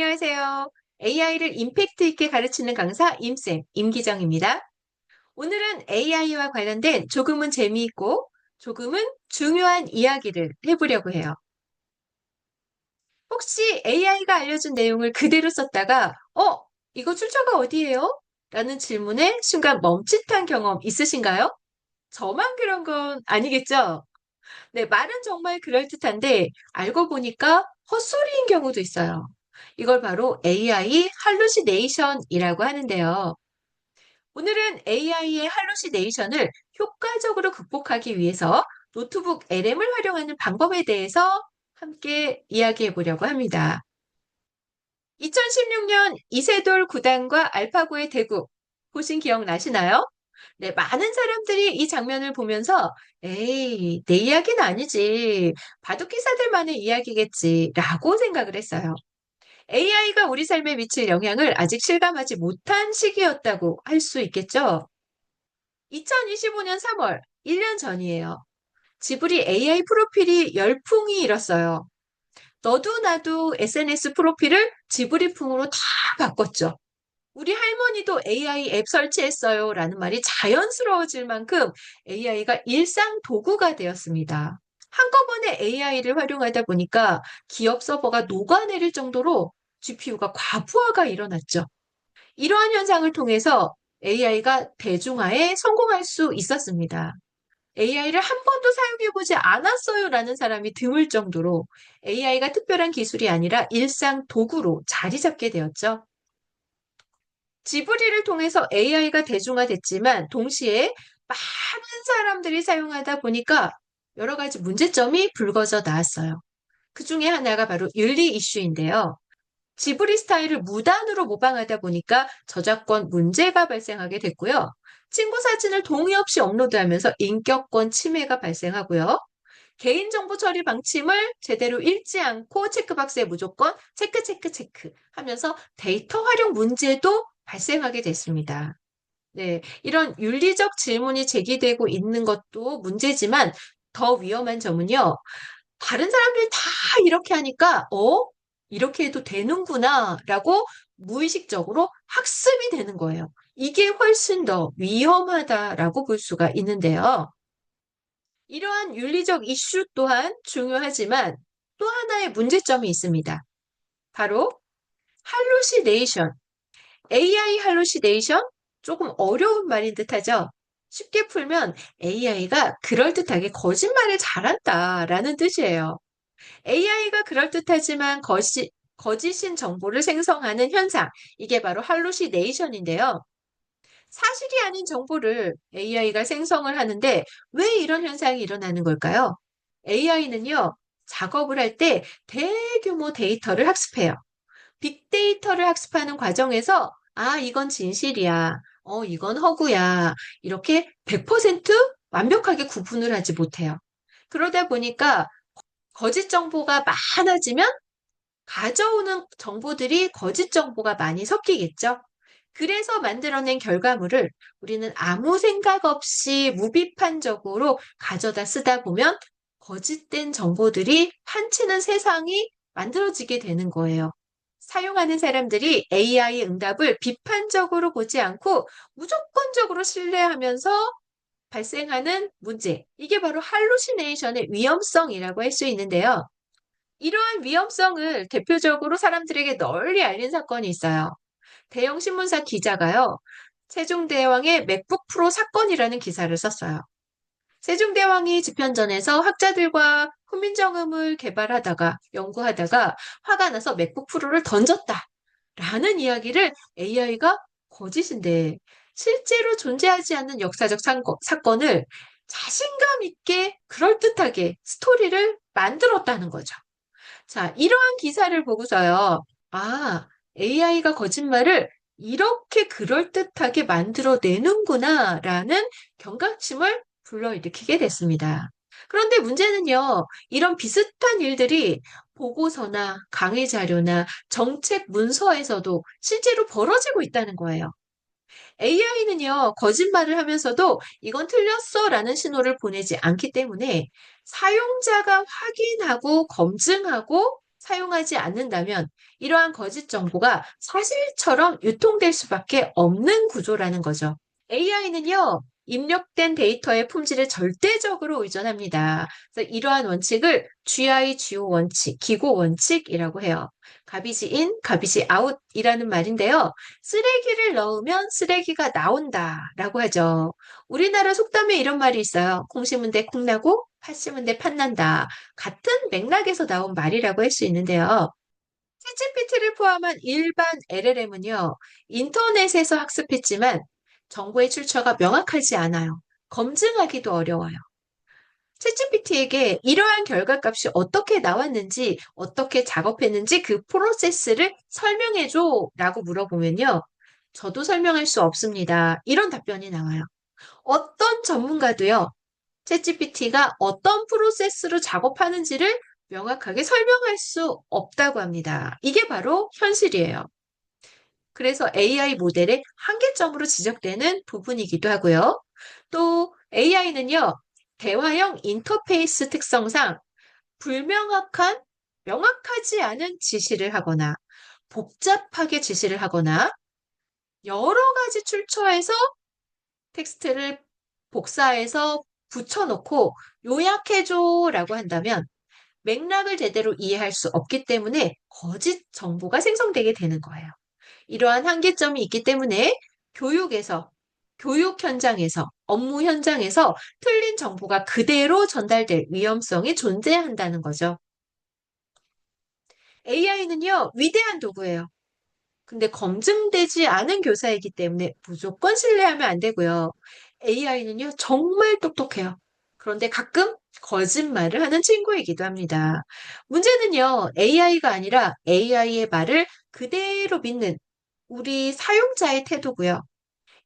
안녕하세요. AI를 임팩트 있게 가르치는 강사 임쌤, 임기정입니다. 오늘은 AI와 관련된 조금은 재미있고 조금은 중요한 이야기를 해보려고 해요. 혹시 AI가 알려준 내용을 그대로 썼다가, 이거 출처가 어디예요? 라는 질문에 순간 멈칫한 경험 있으신가요? 저만 그런 건 아니겠죠? 네, 말은 정말 그럴듯한데 알고 보니까 헛소리인 경우도 있어요. 이걸 바로 AI 할루시네이션이라고 하는데요. 오늘은 AI의 할루시네이션을 효과적으로 극복하기 위해서 노트북 LM을 활용하는 방법에 대해서 함께 이야기해 보려고 합니다. 2016년 이세돌 구단과 알파고의 대국 보신 기억 나시나요? 네, 많은 사람들이 이 장면을 보면서 에이, 내 이야기는 아니지. 바둑기사들만의 이야기겠지. 라고 생각을 했어요. AI가 우리 삶에 미칠 영향을 아직 실감하지 못한 시기였다고 할 수 있겠죠? 2025년 3월, 1년 전이에요. 지브리 AI 프로필이 열풍이 일었어요. 너도 나도 SNS 프로필을 지브리풍으로 다 바꿨죠. 우리 할머니도 AI 앱 설치했어요. 라는 말이 자연스러워질 만큼 AI가 일상 도구가 되었습니다. 한꺼번에 AI를 활용하다 보니까 기업 서버가 녹아내릴 정도로 GPU가 과부하가 일어났죠. 이러한 현상을 통해서 AI가 대중화에 성공할 수 있었습니다. AI를 한 번도 사용해보지 않았어요. 라는 사람이 드물 정도로 AI가 특별한 기술이 아니라 일상 도구로 자리 잡게 되었죠. 지브리를 통해서 AI가 대중화됐지만 동시에 많은 사람들이 사용하다 보니까 여러 가지 문제점이 불거져 나왔어요. 그 중에 하나가 바로 윤리 이슈인데요. 지브리 스타일을 무단으로 모방하다 보니까 저작권 문제가 발생하게 됐고요. 친구 사진을 동의 없이 업로드하면서 인격권 침해가 발생하고요. 개인정보 처리 방침을 제대로 읽지 않고 체크박스에 무조건 체크, 체크, 체크 하면서 데이터 활용 문제도 발생하게 됐습니다. 네, 이런 윤리적 질문이 제기되고 있는 것도 문제지만 더 위험한 점은요. 다른 사람들이 다 이렇게 하니까, 이렇게 해도 되는구나, 라고 무의식적으로 학습이 되는 거예요. 이게 훨씬 더 위험하다라고 볼 수가 있는데요. 이러한 윤리적 이슈 또한 중요하지만 또 하나의 문제점이 있습니다. 바로 할루시네이션. AI 할루시네이션? 조금 어려운 말인 듯하죠? 쉽게 풀면 AI가 그럴듯하게 거짓말을 잘한다라는 뜻이에요. AI가 그럴듯하지만 거짓인 정보를 생성하는 현상. 이게 바로 할루시네이션인데요. 사실이 아닌 정보를 AI가 생성을 하는데 왜 이런 현상이 일어나는 걸까요? AI는요, 작업을 할 때 대규모 데이터를 학습해요. 빅데이터를 학습하는 과정에서 이건 진실이야. 이건 허구야. 이렇게 100% 완벽하게 구분을 하지 못해요. 그러다 보니까 거짓 정보가 많아지면 가져오는 정보들이 거짓 정보가 많이 섞이겠죠. 그래서 만들어낸 결과물을 우리는 아무 생각 없이 무비판적으로 가져다 쓰다 보면 거짓된 정보들이 판치는 세상이 만들어지게 되는 거예요. 사용하는 사람들이 AI 응답을 비판적으로 보지 않고 무조건적으로 신뢰하면서 발생하는 문제. 이게 바로 할루시네이션의 위험성이라고 할 수 있는데요. 이러한 위험성을 대표적으로 사람들에게 널리 알린 사건이 있어요. 대형 신문사 기자가요, 세종대왕의 맥북 프로 사건이라는 기사를 썼어요. 세종대왕이 집현전에서 학자들과 훈민정음을 개발하다가, 연구하다가 화가 나서 맥북 프로를 던졌다. 라는 이야기를 AI가 거짓인데, 실제로 존재하지 않는 역사적 사건을 자신감 있게 그럴듯하게 스토리를 만들었다는 거죠. 자, 이러한 기사를 보고서요. AI가 거짓말을 이렇게 그럴듯하게 만들어내는구나, 라는 경각심을 불러일으키게 됐습니다. 그런데 문제는요, 이런 비슷한 일들이 보고서나 강의 자료나 정책 문서에서도 실제로 벌어지고 있다는 거예요. AI는요, 거짓말을 하면서도 이건 틀렸어 라는 신호를 보내지 않기 때문에 사용자가 확인하고 검증하고 사용하지 않는다면 이러한 거짓 정보가 사실처럼 유통될 수밖에 없는 구조라는 거죠. AI는요, 입력된 데이터의 품질에 절대적으로 의존합니다. 그래서 이러한 원칙을 GI-GO 원칙, 기고 원칙이라고 해요. 가비지 인, 가비지 아웃이라는 말인데요. 쓰레기를 넣으면 쓰레기가 나온다라고 하죠. 우리나라 속담에 이런 말이 있어요. 콩 심은 데 콩 나고 팥 심은 데 팥 난다. 같은 맥락에서 나온 말이라고 할 수 있는데요. 챗GPT를 포함한 일반 LLM은요, 인터넷에서 학습했지만 정보의 출처가 명확하지 않아요. 검증하기도 어려워요. 챗GPT에게 이러한 결과값이 어떻게 나왔는지, 어떻게 작업했는지 그 프로세스를 설명해줘 라고 물어보면요. 저도 설명할 수 없습니다. 이런 답변이 나와요. 어떤 전문가도요, 챗GPT가 어떤 프로세스로 작업하는지를 명확하게 설명할 수 없다고 합니다. 이게 바로 현실이에요. 그래서 AI 모델의 한계점으로 지적되는 부분이기도 하고요. 또 AI는요, 대화형 인터페이스 특성상 불명확한, 명확하지 않은 지시를 하거나 복잡하게 지시를 하거나 여러 가지 출처에서 텍스트를 복사해서 붙여놓고 요약해줘라고 한다면 맥락을 제대로 이해할 수 없기 때문에 거짓 정보가 생성되게 되는 거예요. 이러한 한계점이 있기 때문에 교육에서, 교육 현장에서, 업무 현장에서 틀린 정보가 그대로 전달될 위험성이 존재한다는 거죠. AI는요, 위대한 도구예요. 근데 검증되지 않은 교사이기 때문에 무조건 신뢰하면 안 되고요. AI는요, 정말 똑똑해요. 그런데 가끔 거짓말을 하는 친구이기도 합니다. 문제는요, AI가 아니라 AI의 말을 그대로 믿는 우리 사용자의 태도고요.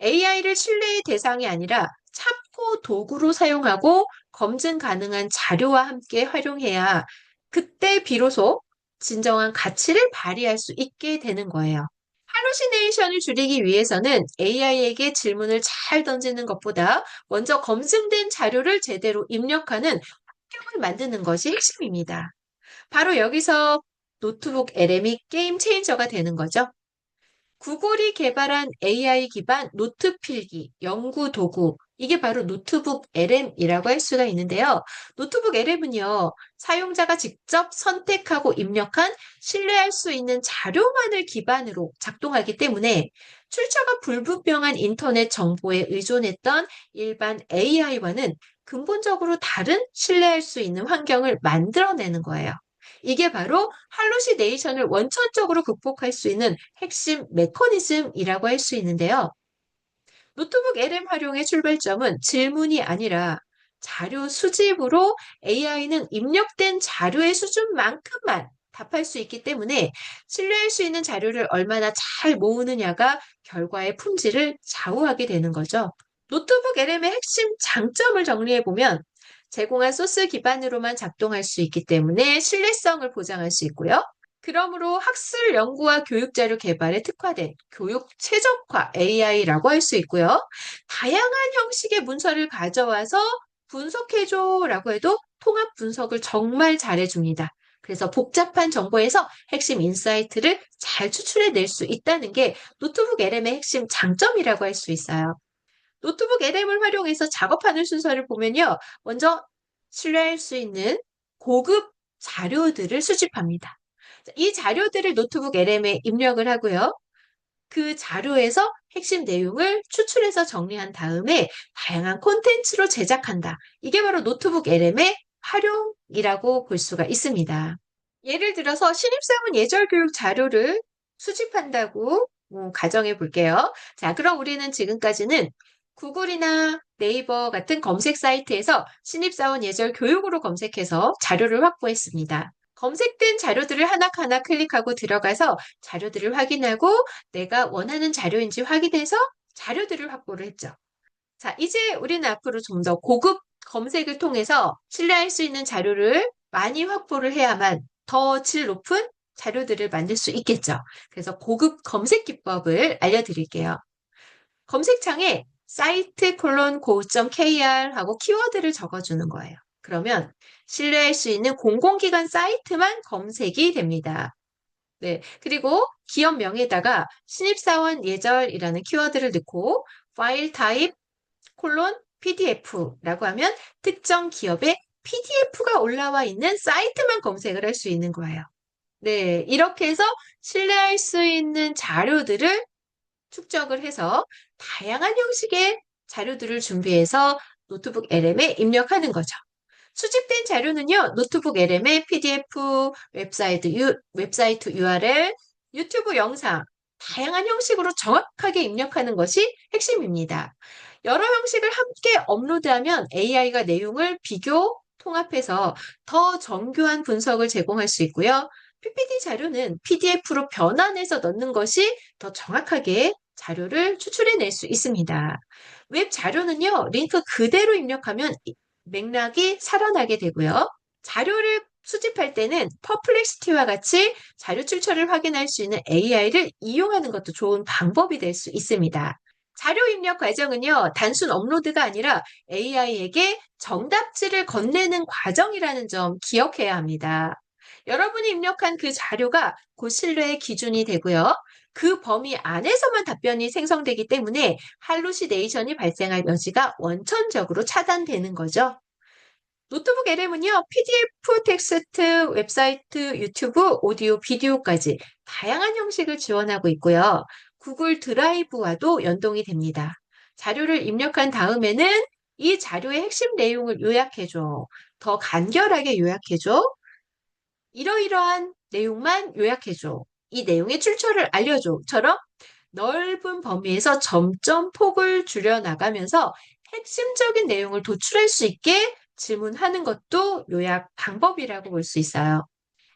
AI를 신뢰의 대상이 아니라 참고 도구로 사용하고 검증 가능한 자료와 함께 활용해야 그때 비로소 진정한 가치를 발휘할 수 있게 되는 거예요. 할루시네이션을 줄이기 위해서는 AI에게 질문을 잘 던지는 것보다 먼저 검증된 자료를 제대로 입력하는 환경을 만드는 것이 핵심입니다. 바로 여기서 노트북 LM이 게임 체인저가 되는 거죠. 구글이 개발한 AI 기반 노트 필기, 연구 도구, 이게 바로 노트북 LM이라고 할 수가 있는데요. 노트북 LM은요, 사용자가 직접 선택하고 입력한 신뢰할 수 있는 자료만을 기반으로 작동하기 때문에 출처가 불분명한 인터넷 정보에 의존했던 일반 AI와는 근본적으로 다른 신뢰할 수 있는 환경을 만들어내는 거예요. 이게 바로 할루시네이션을 원천적으로 극복할 수 있는 핵심 메커니즘이라고 할 수 있는데요. 노트북 LM 활용의 출발점은 질문이 아니라 자료 수집으로 AI는 입력된 자료의 수준만큼만 답할 수 있기 때문에 신뢰할 수 있는 자료를 얼마나 잘 모으느냐가 결과의 품질을 좌우하게 되는 거죠. 노트북 LM의 핵심 장점을 정리해보면 제공한 소스 기반으로만 작동할 수 있기 때문에 신뢰성을 보장할 수 있고요. 그러므로 학술 연구와 교육 자료 개발에 특화된 교육 최적화 AI라고 할 수 있고요. 다양한 형식의 문서를 가져와서 분석해줘라고 해도 통합 분석을 정말 잘해줍니다. 그래서 복잡한 정보에서 핵심 인사이트를 잘 추출해낼 수 있다는 게 노트북 LM의 핵심 장점이라고 할 수 있어요. 노트북 LM을 활용해서 작업하는 순서를 보면요. 먼저 신뢰할 수 있는 고급 자료들을 수집합니다. 이 자료들을 노트북 LM에 입력을 하고요. 그 자료에서 핵심 내용을 추출해서 정리한 다음에 다양한 콘텐츠로 제작한다. 이게 바로 노트북 LM의 활용이라고 볼 수가 있습니다. 예를 들어서 신입사원 예절교육 자료를 수집한다고 가정해 볼게요. 자, 그럼 우리는 지금까지는 구글이나 네이버 같은 검색 사이트에서 신입사원 예절 교육으로 검색해서 자료를 확보했습니다. 검색된 자료들을 하나하나 클릭하고 들어가서 자료들을 확인하고 내가 원하는 자료인지 확인해서 자료들을 확보를 했죠. 자, 이제 우리는 앞으로 좀 더 고급 검색을 통해서 신뢰할 수 있는 자료를 많이 확보를 해야만 더 질 높은 자료들을 만들 수 있겠죠. 그래서 고급 검색 기법을 알려드릴게요. 검색창에 site:go.kr 하고 키워드를 적어주는 거예요. 그러면 신뢰할 수 있는 공공기관 사이트만 검색이 됩니다. 네. 그리고 기업 명에다가 신입사원 예절이라는 키워드를 넣고 파일 타입 PDF라고 하면 특정 기업의 PDF가 올라와 있는 사이트만 검색을 할 수 있는 거예요. 네. 이렇게 해서 신뢰할 수 있는 자료들을 축적을 해서 다양한 형식의 자료들을 준비해서 노트북 LM에 입력하는 거죠. 수집된 자료는요, 노트북 LM의 PDF, 웹사이트 URL, 유튜브 영상, 다양한 형식으로 정확하게 입력하는 것이 핵심입니다. 여러 형식을 함께 업로드하면 AI가 내용을 비교, 통합해서 더 정교한 분석을 제공할 수 있고요. PPT 자료는 PDF로 변환해서 넣는 것이 더 정확하게 자료를 추출해낼 수 있습니다. 웹 자료는요, 링크 그대로 입력하면 맥락이 살아나게 되고요. 자료를 수집할 때는 퍼플렉시티와 같이 자료 출처를 확인할 수 있는 AI를 이용하는 것도 좋은 방법이 될 수 있습니다. 자료 입력 과정은요, 단순 업로드가 아니라 AI에게 정답지를 건네는 과정이라는 점 기억해야 합니다. 여러분이 입력한 그 자료가 그 신뢰의 기준이 되고요. 그 범위 안에서만 답변이 생성되기 때문에 할루시네이션이 발생할 여지가 원천적으로 차단되는 거죠. 노트북 LM은요, PDF, 텍스트, 웹사이트, 유튜브, 오디오, 비디오까지 다양한 형식을 지원하고 있고요. 구글 드라이브와도 연동이 됩니다. 자료를 입력한 다음에는 이 자료의 핵심 내용을 요약해줘. 더 간결하게 요약해줘. 이러이러한 내용만 요약해줘. 이 내용의 출처를 알려줘.처럼 넓은 범위에서 점점 폭을 줄여나가면서 핵심적인 내용을 도출할 수 있게 질문하는 것도 요약 방법이라고 볼 수 있어요.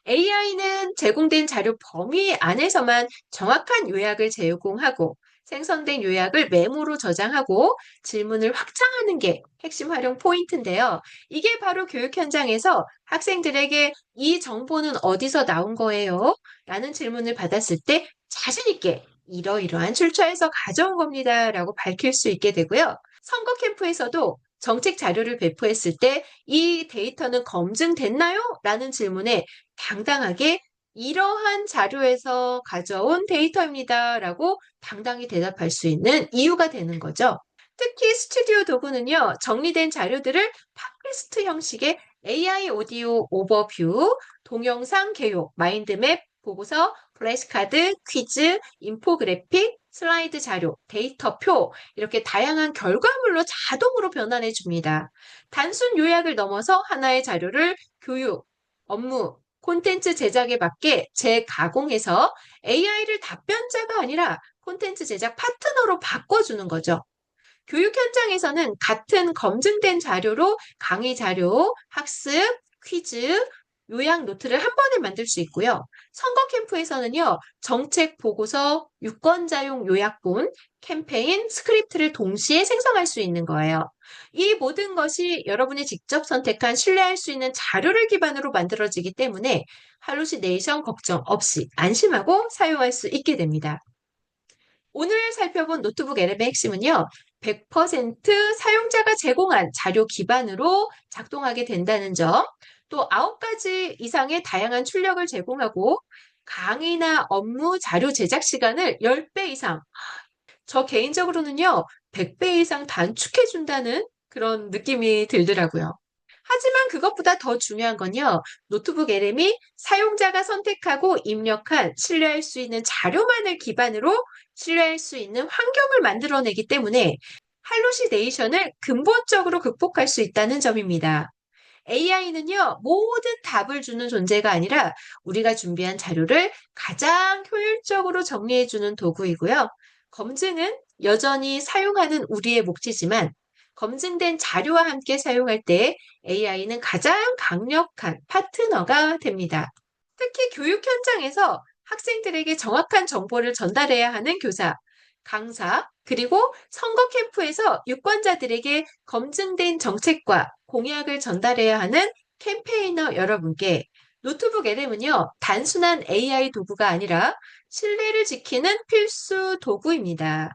AI는 제공된 자료 범위 안에서만 정확한 요약을 제공하고 생성된 요약을 메모로 저장하고 질문을 확장하는 게 핵심 활용 포인트인데요. 이게 바로 교육 현장에서 학생들에게 이 정보는 어디서 나온 거예요? 라는 질문을 받았을 때 자신 있게 이러이러한 출처에서 가져온 겁니다. 라고 밝힐 수 있게 되고요. 선거 캠프에서도 정책 자료를 배포했을 때 이 데이터는 검증됐나요? 라는 질문에 당당하게 이러한 자료에서 가져온 데이터입니다. 라고 당당히 대답할 수 있는 이유가 되는 거죠. 특히 스튜디오 도구는요, 정리된 자료들을 팟캐스트 형식의 AI 오디오 오버뷰, 동영상 개요, 마인드맵, 보고서, 플래시카드, 퀴즈, 인포그래픽, 슬라이드 자료, 데이터표, 이렇게 다양한 결과물로 자동으로 변환해 줍니다. 단순 요약을 넘어서 하나의 자료를 교육, 업무, 콘텐츠 제작에 맞게 재가공해서 AI를 답변자가 아니라 콘텐츠 제작 파트너로 바꿔주는 거죠. 교육 현장에서는 같은 검증된 자료로 강의 자료, 학습, 퀴즈, 요약 노트를 한 번에 만들 수 있고요. 선거 캠프에서는요, 정책 보고서, 유권자용 요약본, 캠페인, 스크립트를 동시에 생성할 수 있는 거예요. 이 모든 것이 여러분이 직접 선택한 신뢰할 수 있는 자료를 기반으로 만들어지기 때문에 할루시네이션 걱정 없이 안심하고 사용할 수 있게 됩니다. 오늘 살펴본 노트북 LM의 핵심은요, 100% 사용자가 제공한 자료 기반으로 작동하게 된다는 점, 또 9가지 이상의 다양한 출력을 제공하고 강의나 업무 자료 제작 시간을 10배 이상, 저 개인적으로는요, 100배 이상 단축해준다는 그런 느낌이 들더라고요. 하지만 그것보다 더 중요한 건요, 노트북 LM이 사용자가 선택하고 입력한 신뢰할 수 있는 자료만을 기반으로 신뢰할 수 있는 환경을 만들어내기 때문에 할루시네이션을 근본적으로 극복할 수 있다는 점입니다. AI는요, 모든 답을 주는 존재가 아니라 우리가 준비한 자료를 가장 효율적으로 정리해주는 도구이고요. 검증은 여전히 사용하는 우리의 몫이지만 검증된 자료와 함께 사용할 때 AI는 가장 강력한 파트너가 됩니다. 특히 교육 현장에서 학생들에게 정확한 정보를 전달해야 하는 교사, 강사, 그리고 선거 캠프에서 유권자들에게 검증된 정책과 공약을 전달해야 하는 캠페이너 여러분께 노트북 LM은요, 단순한 AI 도구가 아니라 신뢰를 지키는 필수 도구입니다.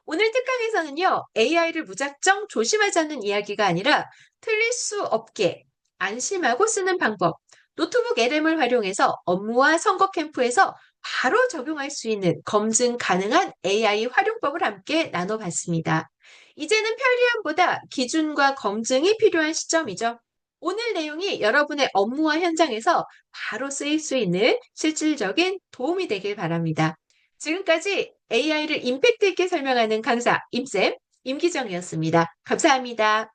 오늘 특강에서는요, AI를 무작정 조심하자는 이야기가 아니라 틀릴 수 없게 안심하고 쓰는 방법, 노트북 LM을 활용해서 업무와 선거 캠프에서 바로 적용할 수 있는 검증 가능한 AI 활용법을 함께 나눠봤습니다. 이제는 편리함보다 기준과 검증이 필요한 시점이죠. 오늘 내용이 여러분의 업무와 현장에서 바로 쓰일 수 있는 실질적인 도움이 되길 바랍니다. 지금까지 AI를 임팩트 있게 설명하는 강사 임쌤 임기정이었습니다. 감사합니다.